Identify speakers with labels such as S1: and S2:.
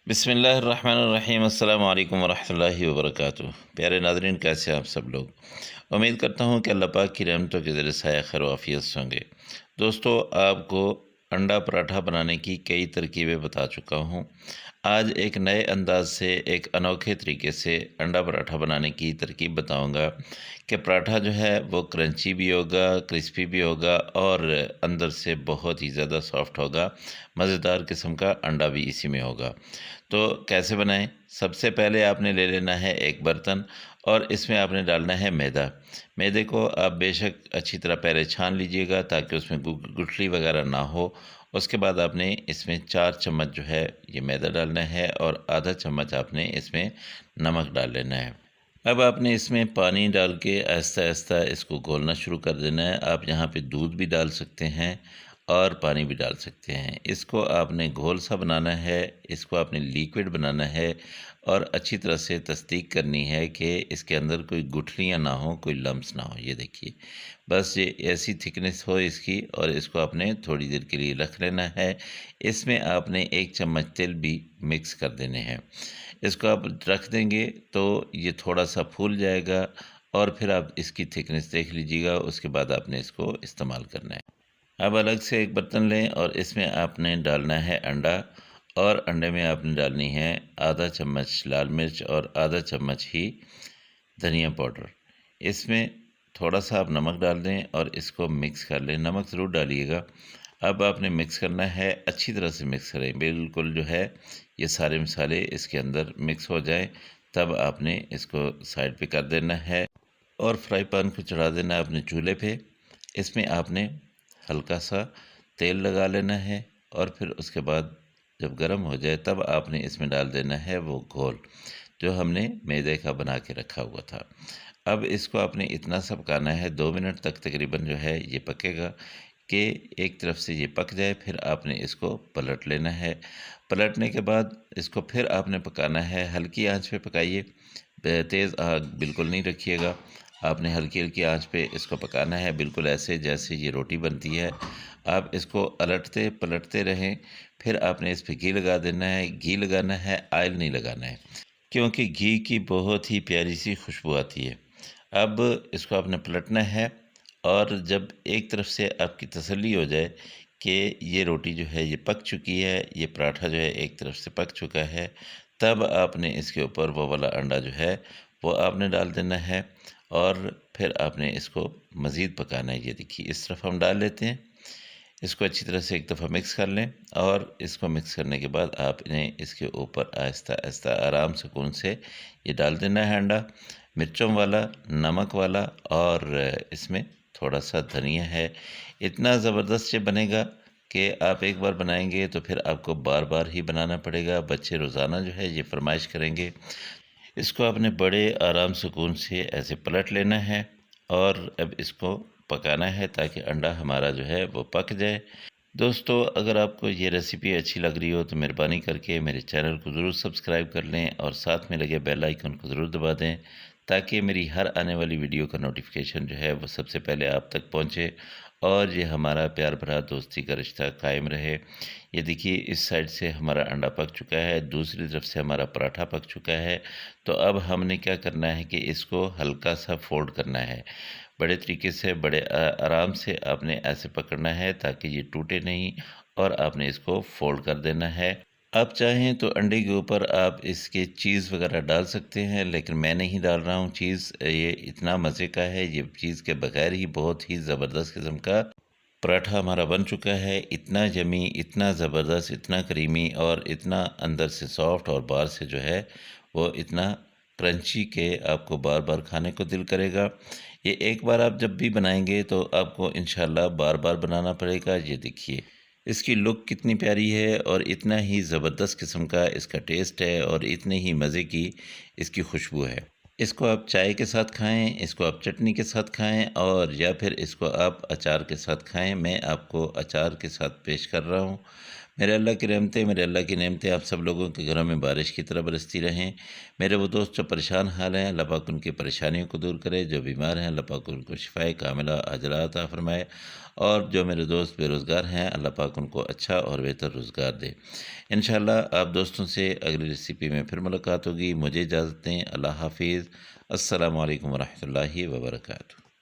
S1: बिस्मिल्लाहिर्रहमानिर्रहीम अस्सलाम वालेकुम वरहमतुल्लाहि वबरकातुहू। प्यारे नाज़रीन, कैसे हैं आप सब लोग। उम्मीद करता हूँ कि अल्लाह पाक की रहमतों के ज़रिए साया खैर व आफियत से होंगे। दोस्तों, आपको अंडा पराठा बनाने की कई तरकीबें बता चुका हूँ। आज एक नए अंदाज से, एक अनोखे तरीके से अंडा पराठा बनाने की तरकीब बताऊँगा कि पराठा जो है वो क्रंची भी होगा, क्रिस्पी भी होगा और अंदर से बहुत ही ज़्यादा सॉफ्ट होगा। मज़ेदार किस्म का अंडा भी इसी में होगा। तो कैसे बनाएं? सबसे पहले आपने ले लेना है एक बर्तन और इसमें आपने डालना है मैदा। मैदे को आप बेशक अच्छी तरह पहले छान लीजिएगा ताकि उसमें गुठली वगैरह ना हो। उसके बाद आपने इसमें 4 चम्मच जो है ये मैदा डालना है और आधा चम्मच आपने इसमें नमक डाल लेना है। अब आपने इसमें पानी डाल के आहिस्ता-आहिस्ता इसको घोलना शुरू कर देना है। आप यहाँ पे दूध भी डाल सकते हैं और पानी भी डाल सकते हैं। इसको आपने घोल सा बनाना है, इसको आपने लिक्विड बनाना है और अच्छी तरह से तस्दीक करनी है कि इसके अंदर कोई गुठलियाँ ना हो, कोई लम्प्स ना हो। ये देखिए, बस ये ऐसी थिकनेस हो इसकी और इसको आपने थोड़ी देर के लिए रख लेना है। इसमें आपने 1 चम्मच तेल भी मिक्स कर देने हैं। इसको आप रख देंगे तो ये थोड़ा-सा फूल जाएगा और फिर आप इसकी थिकनेस देख लीजिएगा, उसके बाद आपने इसको इस्तेमाल करना है। अब अलग से एक बर्तन लें और इसमें आपने डालना है अंडा और अंडे में आपने डालनी है आधा चम्मच लाल मिर्च और आधा चम्मच ही धनिया पाउडर। इसमें थोड़ा-सा आप नमक डाल दें और इसको मिक्स कर लें। नमक ज़रूर डालिएगा। अब आपने मिक्स करना है, अच्छी तरह से मिक्स करें, बिल्कुल जो है ये सारे मसाले इसके अंदर मिक्स हो जाएँ, तब आपने इसको साइड पे कर देना है और फ्राई पैन को चढ़ा देना है अपने चूल्हे पे। इसमें आपने हल्का सा तेल लगा लेना है और फिर उसके बाद जब गर्म हो जाए तब आपने इसमें डाल देना है वो घोल जो हमने मैदे का बना के रखा हुआ था। अब इसको आपने इतना सा पकाना है, 2 मिनट तक तकरीबन जो है ये पकेगा कि एक तरफ से ये पक जाए। फिर आपने इसको पलट लेना है। पलटने के बाद इसको फिर आपने पकाना है, हल्की आंच पे पकाइए, तेज़ आग बिल्कुल नहीं रखिएगा। आपने हल्की-हल्की आंच पे इसको पकाना है, बिल्कुल ऐसे जैसे ये रोटी बनती है। आप इसको अलटते पलटते रहें। फिर आपने इस पे घी लगा देना है। घी लगाना है, ऑयल नहीं लगाना है, क्योंकि घी की बहुत ही प्यारी सी खुशबू आती है। अब इसको आपने पलटना है और जब एक तरफ से आपकी तसल्ली हो जाए कि ये रोटी जो है ये पक चुकी है, ये पराठा जो है एक तरफ से पक चुका है, तब आपने इसके ऊपर वो वाला अंडा जो है वो आपने डाल देना है और फिर आपने इसको मज़ीद पकाना है। ये देखिए, इस तरफ हम डाल लेते हैं। इसको अच्छी तरह से एक दफ़ा मिक्स कर लें और इसको मिक्स करने के बाद आपने इसके ऊपर आहिस्ता-आहिस्ता आराम सुकून से ये डाल देना है अंडा, मिर्चों वाला, नमक वाला और इसमें थोड़ा-सा धनिया है। इतना ज़बरदस्त ये बनेगा कि आप एक बार बनाएँगे तो फिर आपको बार-बार ही बनाना पड़ेगा। बच्चे रोज़ाना जो है ये फ़रमाइश करेंगे। इसको आपने बड़े आराम सुकून से ऐसे पलट लेना है और अब इसको पकाना है ताकि अंडा हमारा जो है वो पक जाए। दोस्तों, अगर आपको ये रेसिपी अच्छी लग रही हो तो मेहरबानी करके मेरे चैनल को ज़रूर सब्सक्राइब कर लें और साथ में लगे बेल आइकन को ज़रूर दबा दें ताकि मेरी हर आने वाली वीडियो का नोटिफिकेशन जो है वो सबसे पहले आप तक पहुंचे और ये हमारा प्यार भरा दोस्ती का रिश्ता कायम रहे। ये देखिए, इस साइड से हमारा अंडा पक चुका है, दूसरी तरफ से हमारा पराठा पक चुका है। तो अब हमने क्या करना है कि इसको हल्का सा फोल्ड करना है। बड़े तरीके से, बड़े आराम से आपने ऐसे पकड़ना है ताकि ये टूटे नहीं और आपने इसको फ़ोल्ड कर देना है। आप चाहें तो अंडे के ऊपर आप इसके चीज़ वग़ैरह डाल सकते हैं, लेकिन मैं नहीं डाल रहा हूँ चीज़। ये इतना मज़े का है, ये चीज़ के बगैर ही बहुत ही ज़बरदस्त किस्म का पराठा हमारा बन चुका है। इतना यम्मी, इतना ज़बरदस्त, इतना क्रीमी और इतना अंदर से सॉफ्ट और बाहर से जो है वो इतना क्रंची के आपको बार-बार खाने को दिल करेगा। ये एक बार आप जब भी बनाएँगे तो आपको इंशाल्लाह बार-बार बनाना पड़ेगा। ये देखिए, इसकी लुक कितनी प्यारी है और इतना ही ज़बरदस्त किस्म का इसका टेस्ट है और इतने ही मज़े की इसकी खुशबू है। इसको आप चाय के साथ खाएँ, इसको आप चटनी के साथ खाएँ और या फिर इसको आप अचार के साथ खाएँ। मैं आपको अचार के साथ पेश कर रहा हूँ। मेरे अल्लाह की रहमतें, मेरे अल्लाह की नेमतें आप सब लोगों के घरों में बारिश की तरह बरसती रहें। मेरे वो दोस्त जो परेशान हाल हैं, अल्लाह पाक उनकी परेशानियों को दूर करे। जो बीमार हैं, अल्लाह पाक उनको शिफ़ाए कामिला अजला अता फ़रमाए। और जो मेरे दोस्त बेरोज़गार हैं, अल्लाह पाक उनको अच्छा और बेहतर रोज़गार दे। इंशाअल्लाह आप दोस्तों से अगली रेसिपी में फिर मुलाकात होगी। मुझे इजाज़त दें। अल्लाह हाफ़िज़। अस्सलामु अलैकुम व रहमतुल्लाहि व बरकातुहू।